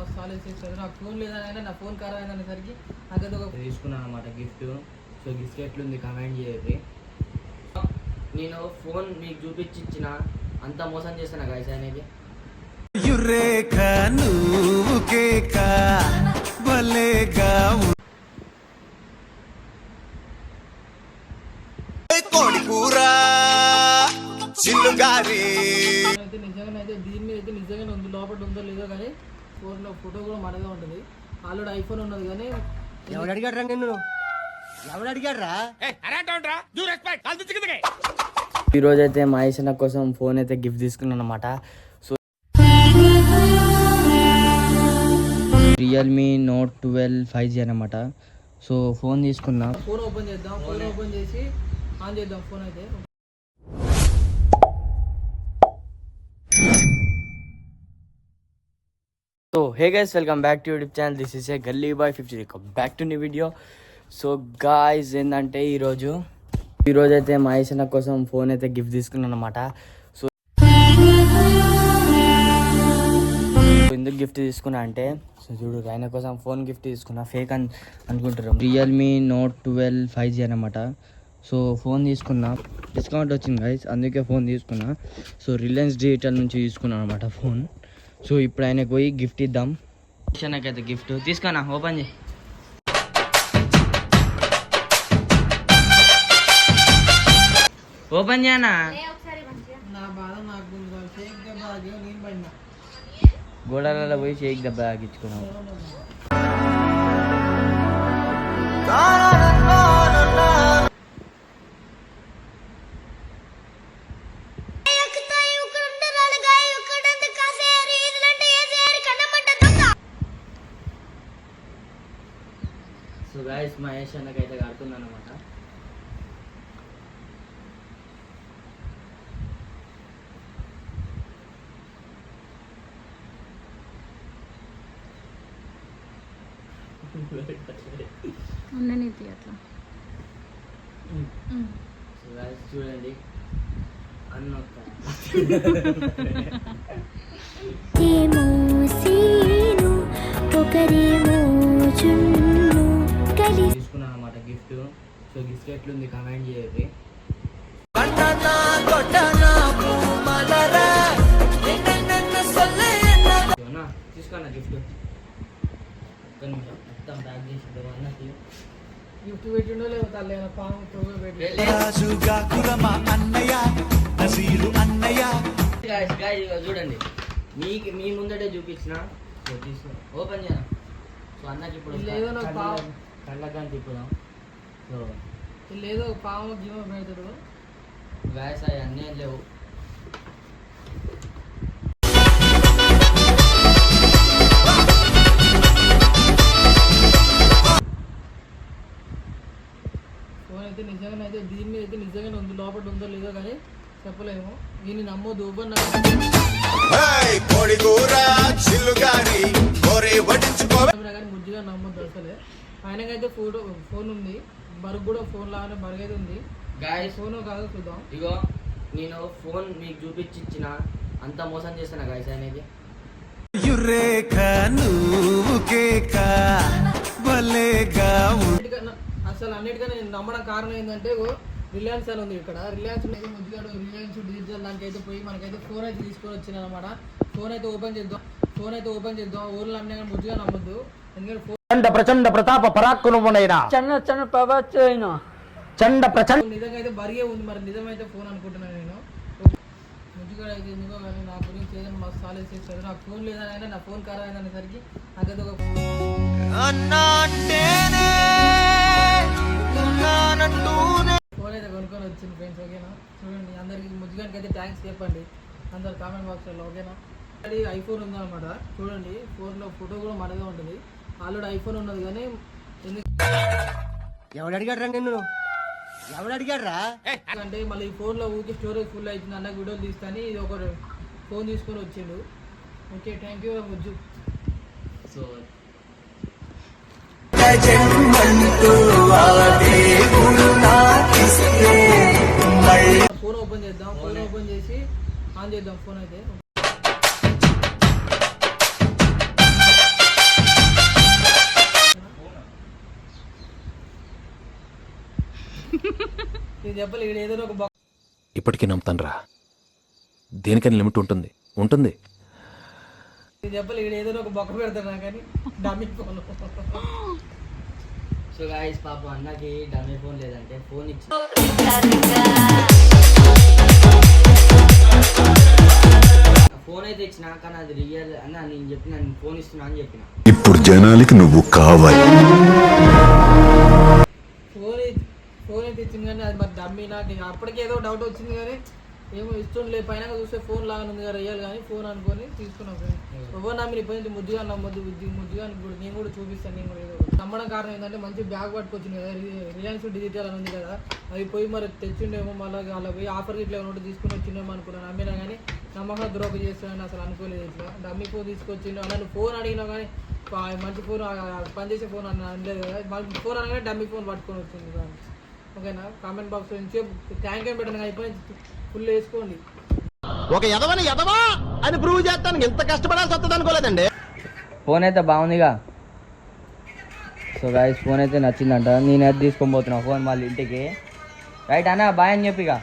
మస్తు ఆలోచిస్తుంది. నాకు ఫోన్ లేదనే నా ఫోన్ ఖరాబ్ అయిందనేసరికి నాకైతే ఒక తీసుకున్నాను అనమాట గిఫ్ట్. సో గిఫ్ట్ ఎట్లుంది కమెంట్ చేయండి. నేను ఫోన్ మీకు చూపించి ఇచ్చిన అంత మోసం చేస్తాను గైస్ అనేది. నిజంగానైతే దీని మీద అయితే నిజంగానే ఉంది, లోపల ఉందో లేదో కానీ ఫోన్లో ఫోటో కూడా మనగా ఉంటుంది. ఆల్రెడీ ఐఫోన్ ఉన్నది కానీ ఎవడు అడిగాడ్రా నిన్ను? ఎవడు అడిగాడ్రా? ఈరోజు అయితే మహేష్ అన్న కోసం ఫోన్ అయితే గిఫ్ట్ తీసుకున్నాను అనమాట. సో రియల్మీ నోట్ 12 5G అనమాట. సో ఫోన్ తీసుకున్నా. ఫోన్ ఓపెన్ చేద్దాం, ఫోన్ ఓపెన్ చేసి ఆన్ చేద్దాం ఫోన్ అయితే. So hey guys, welcome back to YouTube channel. This is a Gully boy 50. Welcome back to new video. So guys ఏంటంటే ఈరోజు అయితే మహేష్ అన్న కోసం ఫోన్ అయితే గిఫ్ట్ తీసుకున్నాను అనమాట. సో ఎందుకు గిఫ్ట్ తీసుకున్నా అంటే, సో చూడు ఆయన కోసం ఫోన్ గిఫ్ట్ తీసుకున్నా. ఫేక్ అనుకుంటారు. రియల్మీ నోట్ 12 5G అనమాట. సో ఫోన్ తీసుకున్నా, డిస్కౌంట్ వచ్చింది గైస్, అందుకే ఫోన్ తీసుకున్నా. సో రిలయన్స్ డిజిటల్ నుంచి తీసుకున్నాను అనమాట ఫోన్. సో ఇప్పుడు ఆయనకు పోయి గిఫ్ట్ ఇద్దాం. నాకైతే గిఫ్ట్ తీసుకున్నా, ఓపెన్ చేయి. ఓపెన్ చేయనా? నా బాధ నాకు గోడలలో పోయి షేక్ దెబ్బ తాగించుకున్నావు. సో గైస్ మహేష్ అన్నకైతే కడుతున్నాను అనమాట. ఉండనీతి అట్లా. సో గైస్ చూడండి, అన్న తీసుకున్నాను అనమాట గిఫ్ట్. సో గిఫ్ట్ ఎట్లుంది కమెంట్ చేయండి. తీసుకున్నా గిఫ్ట్. ఒక్క నిమిషం మొత్తం ప్యాక్ చేసి అన్నకి గిఫ్ట్ పెట్టిండో లేదో తల్లి పాము పెట్టి. చూడండి, మీ ముందటే చూపించిన. ఓపెన్ చేయనా? సో అన్నకి ఇప్పుడు లేదో కళ్ళకి తిప్పుదాం. సో లేదో పాము గిమ పెడతాడు. వ్యవసాయం అన్నీ ఏం లేవు. ఫోన్ అయితే నిజంగానైతే దీని మీద అయితే నిజంగానే ఉంది, లోపల ఉందో లేదో కానీ చెప్పలేము. దీన్ని నమ్మొద్దు. ఓపెన్ కానీ ముద్దుగా నమ్మొద్దు అసలే. ఆయనకైతే ఫోన్ ఉంది, బరుగు కూడా ఫోన్ లాగానే బరుగు అయితే ఉంది. గాయస్ ఫోన్ కాదు చూద్దాం. ఇగో నేను ఫోన్ మీకు చూపించి ఇచ్చిన అంత మోసం చేస్తాను గాయస్ అనేది. అసలు అన్నిటికన్నా నేను నమ్మడం కారణం ఏంటంటే రిలయన్స్ అని ఉంది ఇక్కడ. రిలయన్స్ ముద్దుగాడు రిలయన్స్ డిజిటల్ దానికి అయితే పోయి మనకైతే ఫోన్ అయితే తీసుకొని వచ్చింది అనమాట. ఫోన్ అయితే ఓపెన్ చేద్దాం. ఊర్లో అన్నీ కానీ ముద్దుగా నమ్మద్దు. ఎందుకంటే ప్రచండ ప్రతాప పరాక్రముడైన నిజంగా అయితే బరిగే ఉంది. మరి నిజమైతే ఫోన్ అనుకుంటున్నాను నేను. ముద్దుగా అయితే ఎందుకో కానీ నా గురించి ఏదైనా మస్తు ఆలోచిస్తుంది. నాకు ఫోన్ లేదనే నా ఫోన్ ఖరాబ్ అయిందనేసరికి నాకైతే ఒక ఫోన్ అయితే కొనుక్కొని వచ్చింది ఫ్రెండ్స్. ఓకేనా? చూడండి, అందరికి ముద్దుగానికి అయితే థ్యాంక్స్ చెప్పండి అందరు కామెంట్ బాక్స్లో. ఓకేనా? అది ఐఫోన్ ఉందన్నమాట. చూడండి, ఫోన్లో ఫోటో కూడా మనగా ఉంటుంది. ఆల్రెడీ ఐఫోన్ ఉన్నది కానీ ఎవడు అడిగాడ్రా నిన్ను? ఎవడు అడిగాడ్రా? అంటే మళ్ళీ ఈ ఫోన్లో ఊరికి స్టోరేజ్ ఫుల్ అవుతుంది అన్న వీడియోలు తీస్తాను. ఇది ఒక ఫోన్ తీసుకొని వచ్చిండు. Okay, thank you Mujju. So phone open చేద్దాం. ఫోన్ ఓపెన్ చేసి ఆన్ చేద్దాం ఫోన్ అయితే. నేను చెప్పలే ఈడ ఏదో ఒక ఇప్పటికీ నమ్ముతానురా, దేనికని లిమిట్ ఉంటుంది ఉంటుంది. నేను చెప్పలే ఈడ ఏదో ఒక బొక్క పెడతాను కానీ డమ్మి ఫోన్. సో గాయస్ పాపం అన్నకి డమ్మీ ఫోన్ లేదంటే ఫోన్ ఇచ్చి ఫోన్ అయితే ఇచ్చిన, కానీ అది రియల్ అని నేను చెప్పిన, నేను ఫోన్ ఇస్తున్నా అని చెప్పిన. ఇప్పుడు జనాలకి నువ్వు కావాలి. ఫోన్ అయితే ఇచ్చింది కానీ అది మరి డమ్మీ. నాకు అప్పటికి ఏదో డౌట్ వచ్చింది కానీ ఏమో ఇస్తుండలే. పైన చూస్తే ఫోన్ లాగా ఉంది కదా రియల్ కానీ ఫోన్ అనుకొని తీసుకున్నాం. ఎవరు నమ్మి ఇప్పటి నుంచి ముద్దుగా నమ్మొద్దు, ముద్దుగా కూడా నేను కూడా చూపిస్తాను. నేను కూడా ఏదో నమ్మడం కారణం ఏంటంటే మంచి బ్యాగ్ పట్టుకొచ్చింది కదా, రిలయన్స్ డిజిటల్ అని ఉంది కదా, అవి పోయి మరి తెచ్చిండేమో, మళ్ళీ అలా పోయి ఆఫర్ ఇట్లా ఒకటి తీసుకుని వచ్చిండేమో అనుకున్నాను. నమ్మినా కానీ నమ్మకం ద్రోహం చేస్తానని అసలు అనుకోలేదు. ఇట్లా డమ్మీ ఫోన్ తీసుకొచ్చిండు. అలాంటి ఫోన్ అడిగినా కానీ మంచి ఫోన్ పనిచేసే ఫోన్ అని అనలేదు కదా, ఫోన్ అనగానే డమ్మీ ఫోన్ పట్టుకొని వచ్చింది కానీ. ఓకేనా, కామెంట్ బాక్స్ నుంచి ట్యాంక్ ఏం పెట్టాను అయిపోయి ఫుల్ వేసుకోండి. ఒక ఎదవా అని ప్రూవ్ చేస్తాను ఎంత కష్టపడాల్సి వస్తుంది అనుకోలేదండి. ఫోన్ అయితే బాగుందిగా. సో గాయస్ ఫోన్ అయితే నచ్చిందంట. నేను అది తీసుకొని పోతున్నా ఫోన్ మళ్ళీ ఇంటికి. రైట్ అన్న, బాయ్ అని చెప్పిగా.